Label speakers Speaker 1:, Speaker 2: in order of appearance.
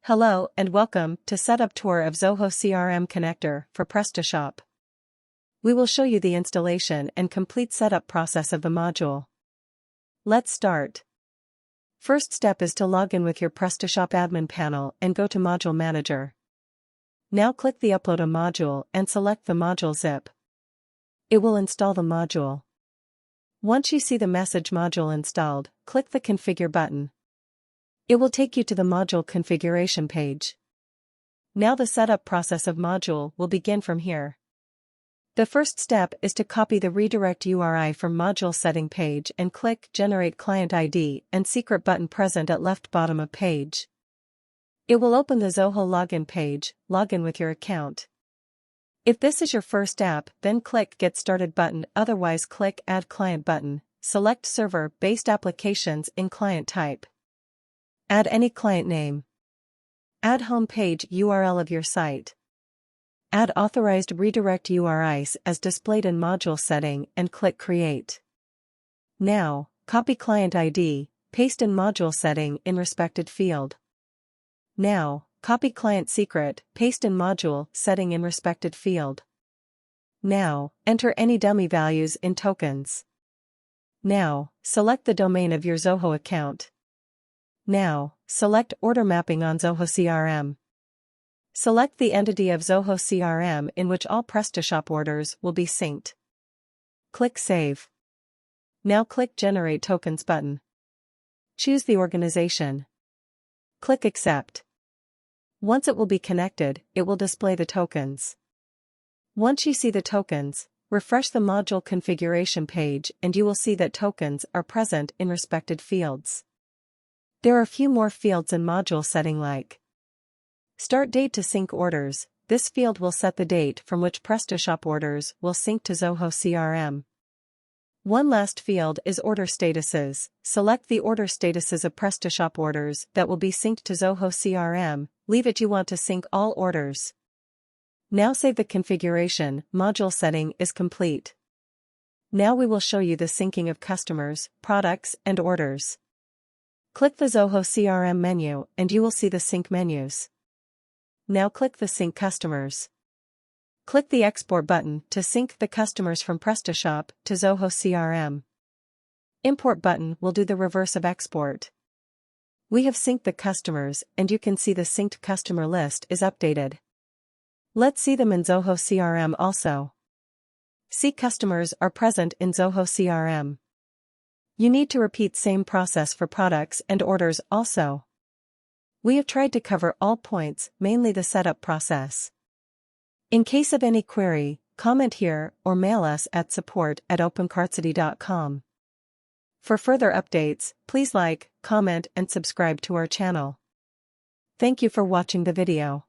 Speaker 1: Hello and welcome to Setup Tour of Zoho CRM Connector for Prestashop. We will show you the installation and complete setup process of the module. Let's start. First step is to log in with your Prestashop admin panel and go to Module Manager. Now click the Upload a Module and select the module zip. It will install the module. Once you see the message module installed, click the Configure button. It will take you to the module configuration page. Now the setup process of module will begin from here. The first step is to copy the redirect URI from module setting page and click Generate Client ID and Secret button present at left bottom of page. It will open the Zoho login page. Log in with your account. If this is your first app, then click Get Started button, otherwise click Add Client button. Select server-based applications in client type. Add any client name. Add home page URL of your site. Add authorized redirect URIs as displayed in module setting and click Create. Now, copy client ID, paste in module setting in respected field. Now, copy client secret, paste in module setting in respected field. Now, enter any dummy values in tokens. Now, select the domain of your Zoho account. Now, select Order Mapping on Zoho CRM. Select the entity of Zoho CRM in which all Prestashop orders will be synced. Click Save. Now click Generate Tokens button. Choose the organization. Click Accept. Once it will be connected, it will display the tokens. Once you see the tokens, refresh the module configuration page and you will see that tokens are present in respected fields. There are a few more fields in module setting like Start Date to sync orders. This field will set the date from which Prestashop orders will sync to Zoho CRM. One last field is Order Statuses. Select the order statuses of Prestashop orders that will be synced to Zoho CRM. Leave it you want to sync all orders. Now save the configuration. Module setting is complete. Now we will show you the syncing of customers, products, and orders. Click the Zoho CRM menu and you will see the sync menus. Now click the Sync Customers. Click the Export button to sync the customers from Prestashop to Zoho CRM. Import button will do the reverse of export. We have synced the customers and you can see the synced customer list is updated. Let's see them in Zoho CRM also. See customers are present in Zoho CRM. You need to repeat same process for products and orders also. We have tried to cover all points, mainly the setup process. In case of any query, comment here or mail us at support@opencartcity.com. For further updates, please like, comment and subscribe to our channel. Thank you for watching the video.